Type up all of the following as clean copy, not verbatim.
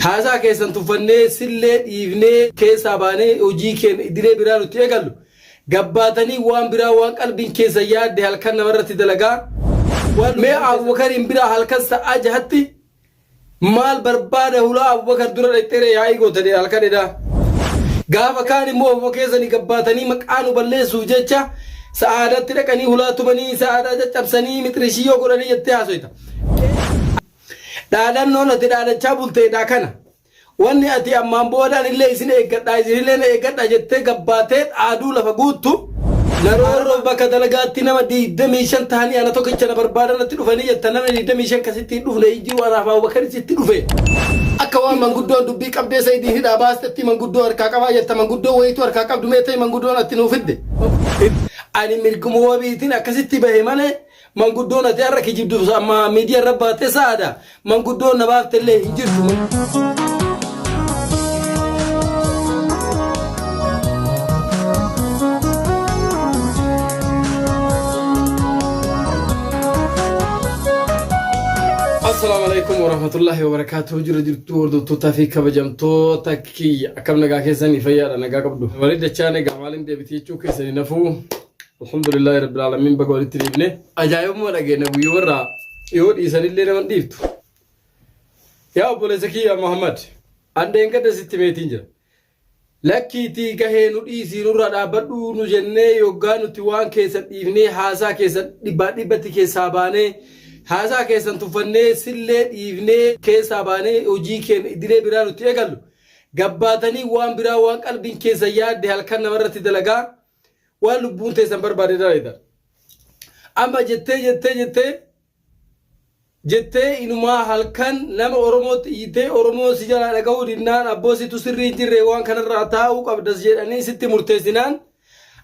هذا كيسن تفنّي سلّة يفنّي كيساباني وجي كين إدري برا لتيجلو قبّاتني وان برا وان قلبين كيسياد ده هالكن مرة تدلقا وما أبو بكر برا هالكن سأجهتي مال بربادة هلا أبو بكر درا ترى ياي قو تدي هالكن ده قاف كان مو أبو كيسني قبّاتني مكانو بلّي سوجتشا سعادة ترى كني هلا تبني سعادة تبسني مترشيو كوراني يتهاسويتا دادان نونا تدادان چابول تيدا كنا واني اتي امان بودان اللي اسين ايقادا اسين ايقادا جتة قباتت عادو لفقوتو نرورو بكا دلقاتي نما دي دميشن تاني انا توقع چنا بربادا نتلو فاني جتنا دي دميشن كسيتي دوف نيجي وانا فاو بكاري سيتي دوفي اكوان من قدوان دبي قبدي سيدي هدا باستتي من قدوان اركاقا جتا من قدوان ويتو اركاقا دميتي من قدوان اتنو فدي اني مرقموا بيتين اكسيتي بهيماني من قدوان اتيارك يجيب ما ميديا رباتي سادا من قدوان نبافت اللي يجيرتو السلام عليكم ورحمة الله وبركاته. جرجرتو وردو تافيك بجمتو تكي أكم نجا كيسني فيا نجا قبضو وليد الشانة قامالين دبتيجو كيسني نفو الحمد لله رب العالمين بقول التريبني أجايب ولا جينا ويورا يود إنسان اللي نمن ديفتو يا أبو لزكي يا محمد عندك كده ستميتين لكي تي كهنو إيسي نورا دابدو نجنة يوغانو تيوان كيسن إيفني حاسا كيسن دبادي كيساباني هذا كيسن تفنّي سلّة يفنّي كيساباني وجي كين إدري برا لتيجلو قبّاتني وان برا وان قلبين كيسياد ده هالكن مرة تدلقا واللبون تيسن بربادي دايدا أما جتة إنما هالكن لما أورموت يتة أورمو سجلا لقاو دينان أبوسي تسرين جرّي وان كان الرعتا وقبض جرّاني ست مرتزنان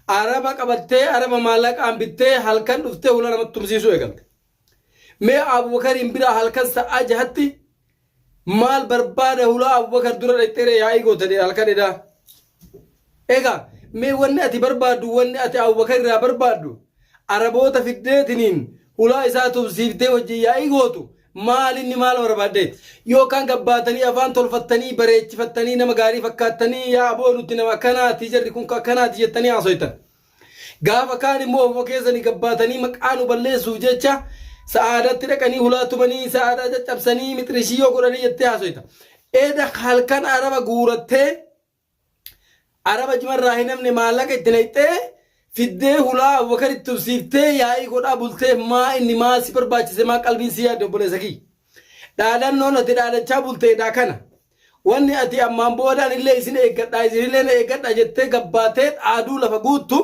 عربا قبضتة عربا مالك أم بتة هالكن دفته ولا نمت تمسيسو يقلت ما أبو بكر برا هالكن سأجهتي مال بربادة هلا أبو بكر درا ترى ياي قو تدي هالكن ده إيجا ما وني أتي بربادو وني أتي أبو بكر را بربادو عربوتا في الدتنين هلا إذا تبصيرته وجي ياي قوتو مال إني مال بربادت يو كان قبّاتني أفان تلفتني بريج فتني نمغاري فكاتني يا أبو نتنا مكانا تيجر يكون كانا تيجتني عصيتا قاف كان مو أبو كيسني قبّاتني مكانو بلّي سوجتشا سعادة ترى كني هلا تبني سعادة تبسني مترشيو كوراني يتهاسويتا إذا خالكان عربا غورته عربا جمر راهنا من مالك اتنيته في الده هلا وكر التوصيفته ياي قد بولته ما إني ما سبر باجي ما قلبي سياد بوله سكي دادان نونا تدادان شابولته داكنا واني أتي أمام بودان اللي إسين إيقادا إسين إيقادا جته قبّاتت عادو لفقوتو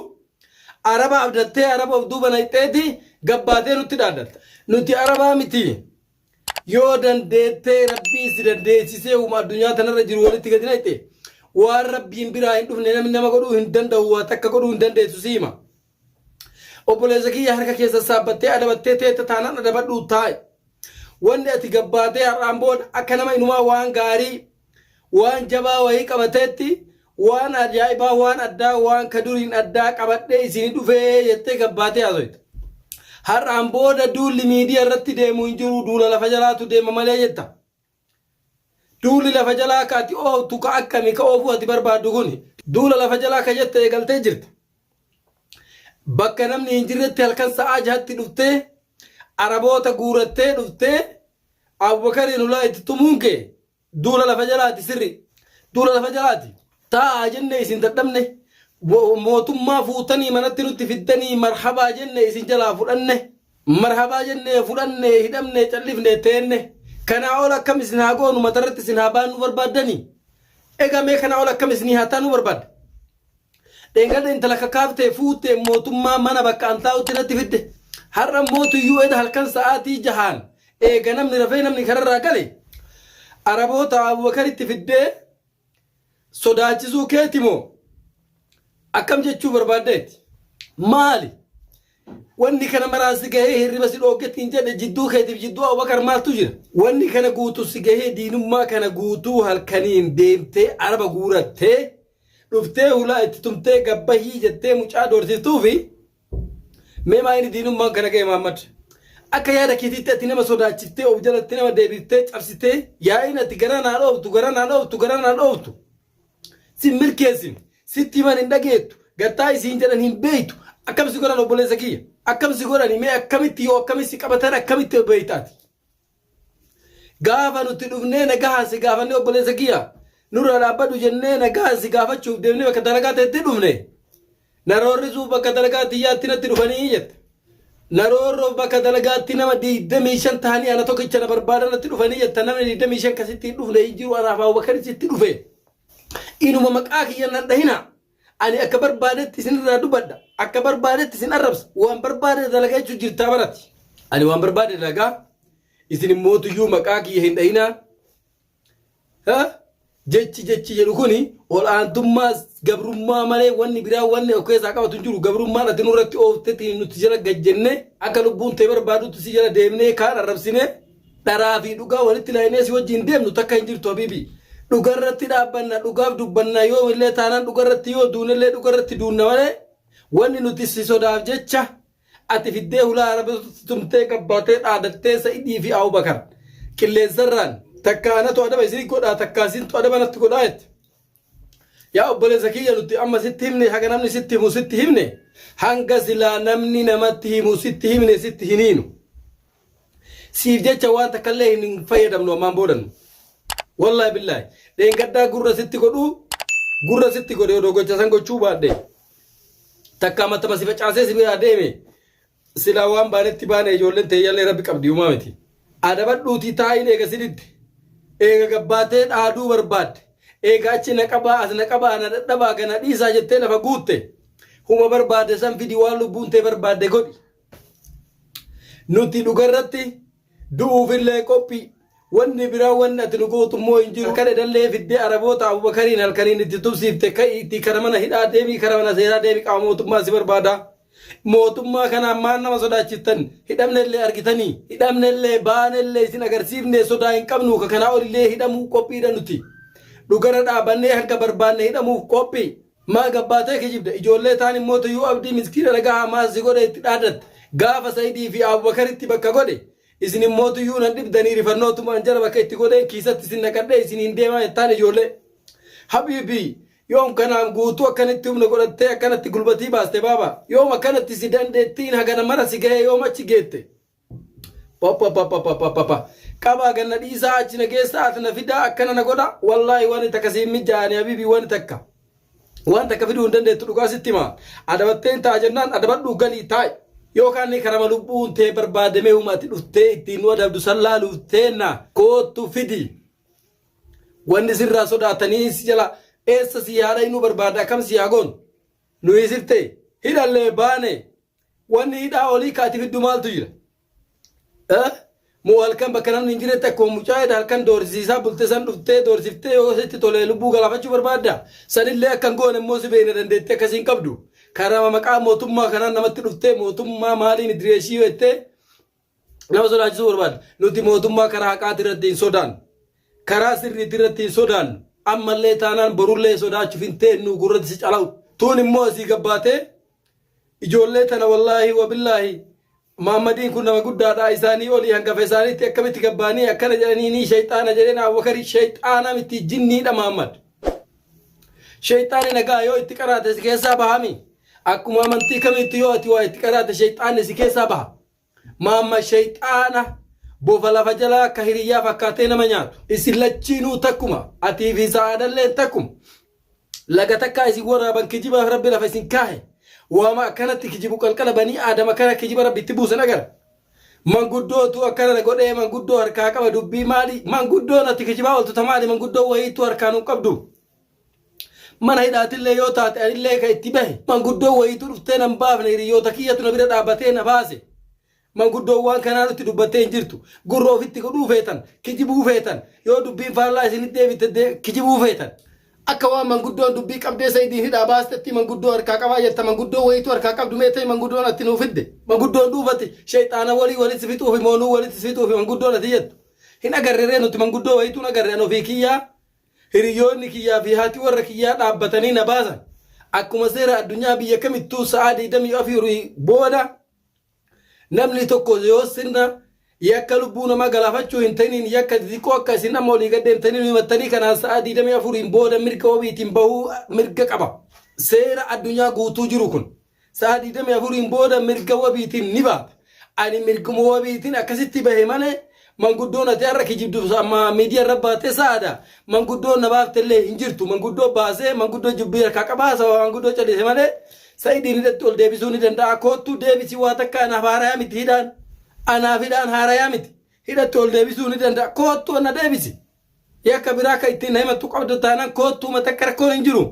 عربا عبدته عربا عبدو بنايته قبّاتت نتدادت نتي عربا متي يودن ديته ربي سيدن ديسيسه وما الدنيا تنرى جروالي تقدنايته والربين براين دفننا من نما قدو هندن دهوا تكا قدو هندن ديسو سيما وبوليزكي يحركا كيسا سابته أدبته تتانا أدبت تاي وان أتي قبّاتي الرامبون أكنما إنما وان غاري وان جبا وهي قبتتي وان أجايبا وان أدى وان كدورين أدى قبته إسيني دفه يتي قبّاتي أزويت har'aan booda duulli miidiyaa irratti deemu hin jiru duula lafa jalaatu deema malee jetta duulli lafa jalaa kaati ooftu ka akkami ka oofu ati barbaaddu kuni duula lafa jalaa ka jette eegaltee jirta bakka namni hin jirretti halkan sa'aa jahatti dhuftee araboota guurattee dhuftee Abubakariin ulaa itti tumuun kee duula lafa jalaati sirri duula lafa jalaati taa'aa jenne isin dadhabne mootummaa fuutanii manatti nutti fiddanii marhabaa jenne isin jalaa fudhanne marhabaa jenne fudhanne hidhamne callifne teenne kana ol akkam isin haa goonu matarratti isin haa baanu barbaaddanii egamee kana ol akkam isin haa taanu barbaadda dheengada intala kakaaftee fuutee mootummaa mana bakka antaa'utti natti fidde har'a mootuyyuu eda halkan sa'aatii jahaan eega namni rafee namni kararraa gale araboota Abubakaritti fiddee sodaachisuu keetimoo akkam jechuu barbaaddeeti maali wanni kana maraasi gahee hirriba si dhoogetiin jedhe jidduu keetiif jidduu Abubakar maaltu jira wanni kana guutuu si gahee diinummaa kana guutuu halkaniin deemtee araba guurattee dhuftee hulaa itti tumtee gabbahii jettee mucaa doorsiftuufi mee maa inni diinummaan kana gahe Muhammad akka yaada keetiitti ati nama sodaachiftee of jalatti nama deebiftee cabsitee yaa'iin ati gara naa dhooftu si mirkeessin sitti himan hin dhageettu gattaa isiin jedhan hin beeytu akkam si godhan obboleessa kiyya akkam si godhan mee akkamitti yoo akkamitti qabatan akkamitti beeytaati gaafa nuti dhufnee nagahaan si gaafannee obboleessa kiyya nurra dhaabbadhu jennee nagahaan si gaafachuuf deemnee bakka dalagaa ta'etti dhufne naroorrisuuf bakka dalagaa xiyyaatti natti dhufanii jette naroorroof bakka dalagaatti nama 25 ta'anii ana tokkicha na barbaadan natti dhufanii jette namni 25 kasitti dhufne jiru anaaf Abubakar sitti dhufe inuma maqaa kiyyan nan dhahina ani akka barbaadetti isinirraa dubadha akka barbaadetti isin arrabsa waan barbaade dalagaa jechuun jirtaa barati ani waan barbaade dalagaa isin immoo tuyyuu maqaa kiyya hin dhahina jechi jedhu kuni ol aantummaa gabrummaa malee wanni biraa wanni of keessaa qabatu hin jiru gabrummaan ati nurratti ooftetti nuti jala gajjenne akka lubbuun ta'e barbaadutti si jala deemnee kaan arrabsine dharaa fi dhugaa walitti laayinee si wajjin deemnu takka hin jirtu habiibi dhugarratti dhaabbanna dhugaaf dubbanna yoo illee taanaan dhugarratti yoo duunellee dhugarratti duunna malee wanni nuti si sodaaf jecha ati fiddee hulaa arabatti tumtee gabbaatee dhaadattee Sa'idii fi Abubakar qilleensarraan takka anatu adaba isin godha takka isin adaba natti godha jette yaa obboleessa kiyya nuti amma sitti himne haga namni sitti himu sitti himne hanga silaa namni namatti himu sitti himne sitti hiniinu siif jecha waan takkallee hin fayyadamnu ammaan boodannu wallahi billahi dheengaddaa gurra sitti godhe odoo gocha san gochuu baadhe takka matama si facaasee si bira deeme silaa waan baanetti baane ijoolleen teeyyallee rabbi qabdi uumaa miti adabadhuutii taa'iin eega siditti eega gabbaatee dhaaduu barbaadde eega achi na qabaa na dadhabaa gana dhiisaa jettee lafa guutte huma barbaadde san fidi waan lubbuun ta'e barbaadde godhi nuti dhugarratti du'uufillee qophii wanni biraa wanni ati nu gootummoo hin jiru kan edallee fiddee araboota Abubakariin halkaniin itti tubsiifte ka'iitti kara mana hidhaa deemii kara mana seeraa deemii qaama mootummaa si barbaada mootummaa kana ammaan nama sodaachiftan hidhamnellee argitanii hidhamnellee baanellee isin agarsiifne sodaa hin qabnu ka kanaa olillee hidhamuu qophiidha nuti dhugara dhaabannee hanga barbaanne hidhamuuf qophii maa gabbaatee kijibda ijoollee taan immoo tuyyuu abdii miskiina dhagaa hamaas si godhe itti dhaadatte gaafa Sa'idii fi Abubakaritti bakka godhe isin immoo tuyyuu nan dhibdanii rifannootumaan jala bakka itti godheen kiisatti isin naqadhee isin hin deemaa jettaan ijoollee habiibii yoom kanaan guutuu akkanatti humna godhattee akkanatti gulbatii baaste baaba yoom akkanatti si dandeettiin hagana mara si gahee yoom achi geette qabaa ganna dhiisaa achi na geessaa ati na fidaa akkana na godha wallaahi waan takka siin mijaa'anii habiibii waan takka fiduu hin dandeettu dhugaa sitti himaa adabatteen ta'a jennaan adabadhuu galii taa'i yookaan ni karama lubbuun ta'e barbaadamee uumati dhuftee ittiin nu adabdu sallaaluuf teenna kootu fidi wanni sirraa sodaatanii si jala eessa si yaada inu barbaada kam si yaagoon nu isifte hidhallee baane wanni hidhaa olii kaati fiddu maaltu jira moo halkan bakka namni hin jiretti akkuma mucaa'eedha halkan doorsiisaa bultee san dhuftee doorsiftee yoo sitti tolee lubbuu galaafachuu barbaadda sanillee akkan goone immoo si beekna dandeettee akkasiin qabdu karama maqaa mootummaa kanaan namatti dhuftee mootummaa maaliin idireeshii jettee nama sodaachisuu barbaadda nuti mootummaa karaa haqaati irratti hin sodaan karaa sirriitti irratti hin sodaan ammallee taanaan borullee sodaachuuf hin teennu gurratti si calaa'u tuun immoo asii gabbaatee ijoollee tana wallaahi wabillaahi Muhammadiin kun nama guddaadha isaanii olii hangafa isaaniitti akkamitti gabbaanii akkana jedhanii ni shayxaana jedheen Abubakari shayxaana miti jinniidha Muhammad shayxaani nagaa yoo itti qaraate si keessaa bahami akkuma amantii kamitti yoo ati waa itti qaraate shayxaanni si keessaa baha Muhammad shayxaana bofa lafa jalaa akka hiriyyaa fakkaatee nama nyaatu isin lachiinuu takkuma atii fi sa'aadallee takkuma laga takkaa isin waraaban kijibaaf rabbi lafa isin kaahe wama akkanatti kijibu qalqala banii aadama kana kijiba rabbitti buusan agar manguddootu akkana godhee manguddoo harkaa qaba dubbii maali manguddoon ati kijibaa oltu tamaali manguddoo wayiitu harkaan hin qabdu mana hidhaatillee yoo taate anillee ka itti bahe manguddoo wayiitu dhuftee nan baafne hiriyoota kiyyatu na bira dhaabbatee na baase manguddoo waan kanaa nutti dubbattee hin jirtu gurra ofitti godhuu feetan kijibuu feetan yoo dubbiin faallaa isinitti deebite kijibuu feetan akka waan manguddoon dubbii qabdee Sa'idii hidhaa baastetti manguddoo harkaa qabaa jetta manguddoo wayiitu harkaa qabdu meetee manguddoon atti nuu fidde manguddoon dhuufatti shayxaana walitti fixuufi moonuu walitti fixuufi manguddoon ati jettu hin agarree nuti manguddoo wayiituun agarree an ofii kiyyaa hiriyoonni kiyyaa fi haati warra kiyyaa dhaabbatanii na baasan akkuma seera addunyaa biyya kamittuu sa'aa 24 booda namni tokko yoo sirna yakka lubbuu namaa galaafachuu hin ta'iniin yakka xixiqqoo akka isin amma olii gad deemtanii himattanii kanaan sa'a 24 booda mirga wabiitiin bahuu mirga qaba. Seera addunyaa guutuu jiru kun sa'a 24 booda mirga wabiitiin ni baata. Ani mirguma wabiitiin akkasitti bahe malee manguddoon ati har'a kijibdu amma miidiyaa irra baatee sa'aadha. Manguddoon na baaftellee hin jirtu. Manguddoo baasee manguddoo jubbii harkaa qabaasa manguddoo calise malee Sa'idiin hidhatti ol deebisuu ni danda'a. Kootu deebisi waa takka anaaf haarayaa miti hidhaan. Anaaf hidhaan haarayaa miti. Hidhatti ol deebisuu ni danda'a. Kootu ana deebisi. Yakka biraa akka ittiin himattu qabdu taanaan kootu matakka rakkoon hin jiru.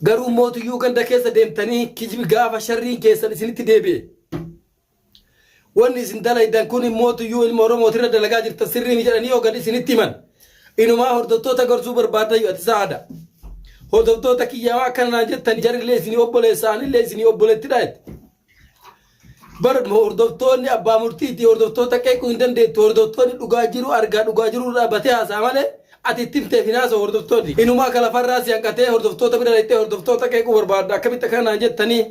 Garuu mootiyyuu ganda keessa deemtanii kijibi gaafa sharriin keessan isinitti deebi'e. Wanni isin dalaydan kun mootiyyuu ilma Oromootirra dalagaa jirta sirriin jedhanii yoo gad isinitti himan. Inumaa hordoftoota gorsuu barbaadda ati sa'aadha. Hordoftoota kiyyaa akkanaa jettan jarillee isinii obboleessaanillee isinii obboleetti dhaayette. Bar hordoftoonni abbaa murtiitii hordoftoota qeequu hin dandeettu hordoftoonni dhugaa jiru argaa dhugaa jiru dhaabbatee haasaa malee ati ittiin teefinaasa hordoftoonni. Inumaa kalafarraa si hanqatee hordoftoota bira dhayxee hordoftoota qeequu barbaadda akkamitti akkanaa jettanii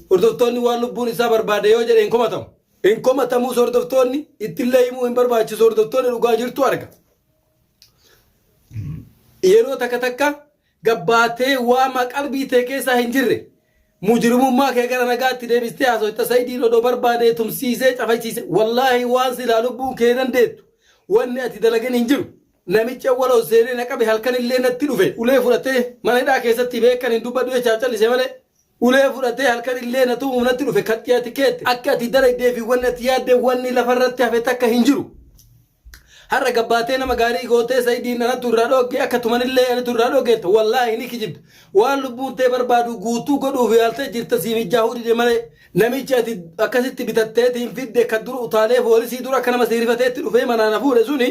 hordoftoonni waan lubbuun isaa barbaade yoo jedhe hin komatamu. Hin komatamuus hordoftoonni ittillee himuu hin barbaachisu hordoftoonni dhugaa jirtu arga. Yeroo takka takka gabbaatee waa qalbii ta'e keessa hin jirre mujrimummaa kee gara nagaatti deebistee haasofta Sa'idiin odoo barbaadee tumsiisee cafaysiise wallaahi waan silaa lubbuun kee dandeettu wanni ati dalagan hin jiru namicha waloo seenee naqabe halkan illee natti dhufe ulee fudhatee mana hidhaa keessatti beekan hin dubbadhu jechaa callise malee ulee fudhatee halkan illee natu natti dhufe kattiyaati keette akka ati dalagdee fi wanni ati yaaddee wanni lafarratti hafe takka hin jiru. Har'a gabbaatee nama gaarii gootee Sa'idiin ana turraa dhoogee akka tumanillee ana turraa dhoogeetta wallaahi ni kijibdu waan lubbuun ta'e barbaadu guutuu godhuuf yaaltee jirta siimijjaa hudhide malee namichi ati akkasitti bitatteetiin fidde kan dura utaalee poolisii dura akka nama seerifateetti dhufee manaan fuudhe suni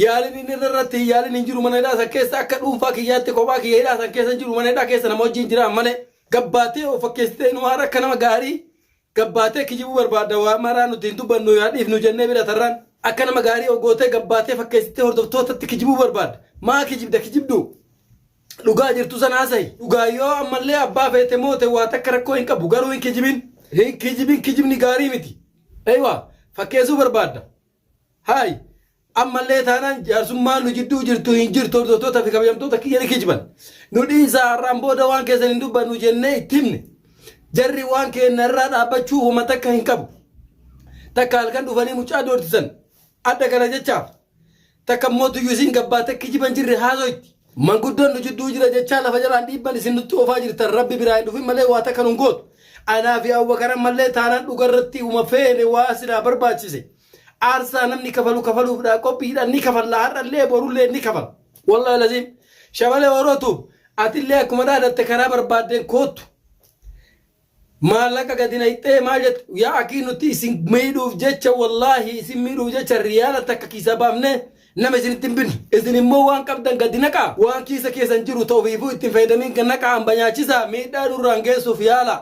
yaalin inni irratti yaalin hin jiru mana hidhaa san keessa akka dhuunfaa kiyyaatti kophaa kiyya hidhaa san keessa jiru mana hidhaa keessa nama wajjin jiraan malee gabbaatee of fakkeessitee nu haara akka nama gaarii gabbaatee kijibuu barbaadda waa maraa nuti hin dubbannu yaadhiif nu jennee bira tarraan. Akka nama gaarii ogootee gabbaatee fakkeessitee hordoftootatti kijibuu barbaadda. Maa kijibda kijibdu? Dhugaa jirtu sana haasa'i. Dhugaa yoo ammallee abbaa feete moote waa takka rakkoo hin qabu garuu hin kijibin. Hin kijibin kijibni gaarii miti. Eewa fakkeessuu barbaadda. Haayi ammallee taanaan jaarsummaan nu jidduu jirtu hin jirtu hordoftoota fi kabajamtoota kiyya ni kijiban. Nu dhiisaa har'aan booda waan keessan hin dubbannu jennee itti himne. Jarri waan keenya irraa dhaabbachuu homa takka hin qabu. Takka halkan dhufanii mucaa doorsisan. Adda kana jechaaf takka mootiyyuu isin gabbaatee kijiban jirre haasoitti manguddoon nu jidduu jira jechaa lafa jalaan dhiibban isin nutti oofaa jirtan rabbi biraa hin dhufin malee waa takka nun gootu anaa fi Abubakaran mallee taanaan dhugarratti uma feene waa silaa barbaachise aarsaa namni kafaluuf qophiidhaan ni kafalla har'allee borullee ni kafala wallaahi laziim shabalee warootuuf atillee akkuma dhaadatte karaa barbaaddeen kootu. Maallaqa gadi nayxee maal jettu yaa akii nuti isin miidhuuf jecha wallaahi isin miidhuuf jecha riyaala takka kiisa baafne nama isinitti hin binne isin immoo waan qabdan gadi naqaa waan kiisa keessan jiru ta'uufiifuu ittiin fayyadamiin kan naqaan banyaachisaa miidhaa nurraan geessuuf yaala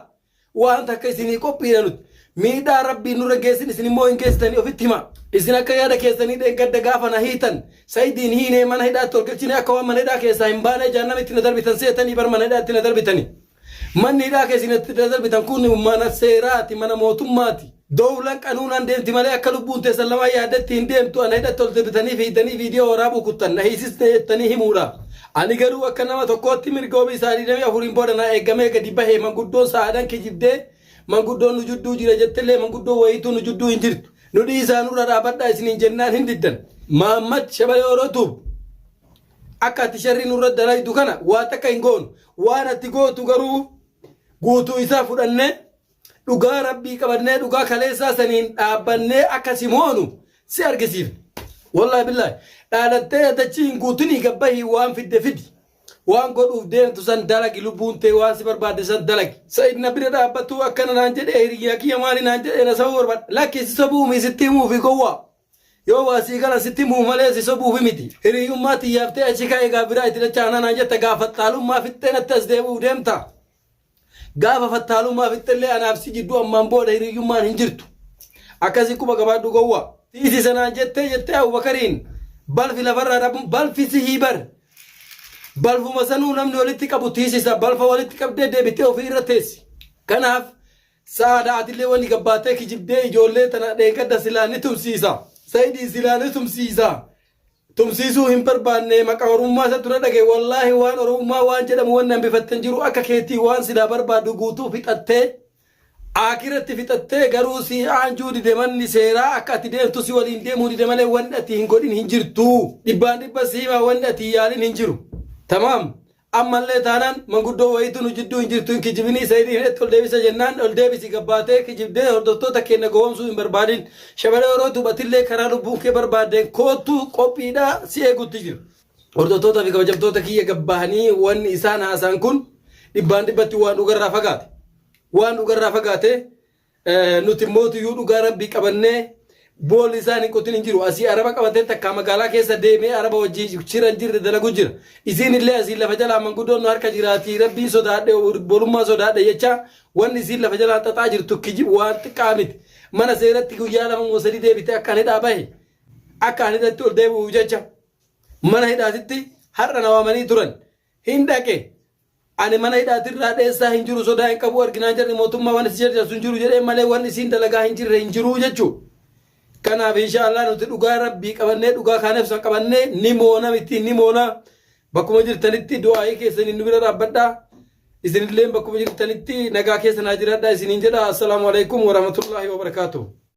waan takka isinii qophiidha nuti miidhaa rabbiin nurra geessin isin immoo hin geessitanii ofitti hima isin akka yaada keessanii dheengadda gaafa na hiitan Sa'idiin hiinee mana hidhaatti ol galchine akka waan mana hidhaa keessaa hin baanee jaannamitti na darbitan seetanii bar mana hidhaatti na darbitanii. Manni hidhaa keessatti darbitan kun mana seeraati mana mootummaati. Dowlan qanuunaan deemti malee akka lubbuun teessan lama yaadatti hin deemtu ana hidhatti ol darbitanii fiidanii viidiyoo waraabuu kuttan na hiisiste jettanii himuudha. Ani garuu akka nama tokkootti mirga obii isaa 24 booda na eegamee gadi bahee manguddoon sa'aadan kijibdee manguddoon nu jidduu jira jettillee manguddoo wayituu nu jidduu hin jirtu. Nu dhiisaa nurra dhaabadhaa isiniin jennaan hin diddan. Mahammad Shabalee Orootuuf akka ati sharri nurra dalaydu kana waa takka hin goonu waan ati gootu garuu guutuu isaa fudhannee dhugaa rabbii qabannee dhugaa kaleessaa saniin dhaabbannee akka simoonu si argisiifne. Wallaahi billaahi dhaadattee dachiin guutunii gabbahii waan fidde fidi waan godhuuf deemtu san dalagi lubbuun ta'e waan si barbaadde san dalagi. Sa'id na bira dhaabbattuu akkana naan jedhee hiriyaa kiyya maali naan jedhee na sabuu barbaadde lakki si sobuumi sitti himuu fi gowwaa. Yoo waasii kana sitti himuu malee si sobuufi miti. Hiriyyummaa xiyyaafte achi ka'ee gaafiraa itti dachaanaa naan jette gaafattaalummaa fixxee natti as deebi'uu deemta. Gaafa fattaalummaa fixxillee anaaf si jidduu ammaan booda hiriyyummaan hin jirtu. Akkasii quba gabaadhu gowwaa. Tiisi sanaan jettee Abubakariin balfi lafarraa dhabuun balfi si hiibar. Balfuma sanuu namni walitti qabu tiisisa balfa walitti qabdee deebitee ofii irra teessi. Kanaaf saadhaati illee wanni gabbaatee kijibdee ijoollee tana dheekadda silaanni tumsiisa sayidii silaanni tumsiisa tumsiisuu hin barbaanne maqaa oromummaa isa dura dhagee wallaahi waan oromummaa waan jedhamu waan hambifatten jiru akka keetii waan silaa barbaadu guutuu fixattee akiratti fixattee garuu si aanjuu dide manni seeraa akka ati deemtu si waliin deemuu dide malee wanni ati hin godhin hin jirtu dhibbaan dhibba siimaa wanni ati yaalin hin jiru tamaam ammallee taanaan manguddoo wayitu nu jidduu hin jirtu kijibinii sayidii hidhetti ol deebisa jennaan ol deebisi gabbaatee kijibdee hordoftoota keenya gowwomsuu hin barbaadin shabalee yeroo tubatillee karaa lubbuun kee barbaadeen kootu qophiidhaa si eegutti jiru hordoftoota fi kabajamtoota kiyya gabbaahanii wanni isaan haasaan kun dhibbaan dhibbatti waan dhugarraa fagaate nuti mootiyyuu dhugaa rabbii qabannee bool isaan hin qotin hin jiru asii araba qabatee takka magaalaa keessa deemee araba wajjii chiran jirre dalagu jira isin illee asii lafa jalaa manguddoon nu harka jiraati rabbii sodaadhe bolummaa sodaadhe jecha wanni isin lafa jalaa xaxaa jirtu kijib waan xiqqaa miti mana seeratti guyyaa lama moo sadii deebite akka ani hidhaa bahe akka ani hidhatti ol deebi'u jecha mana hidhaatitti har'a na waamanii turan hin dhaqe ani mana hidhaatirraa dheessaa hin jiru sodaa hin qabu arginaa jirri mootummaa waan isin jedhu hin jiru jedhee malee wanni isin dalagaa hin jirre hin jiru jechuudha. kanaaf inshallah nuti dhugaa rabbii qabannee dhugaa kaaneef san qabannee ni moona miti ni moona bakkuma jirtanitti du'aa keessan nu bira dhaabbadhaa isinillee bakkuma jirtanitti nagaa keessan haa jiraadhaa isiniin jedha assalaamu alaykum wa rahmatullahi wa barakaatuh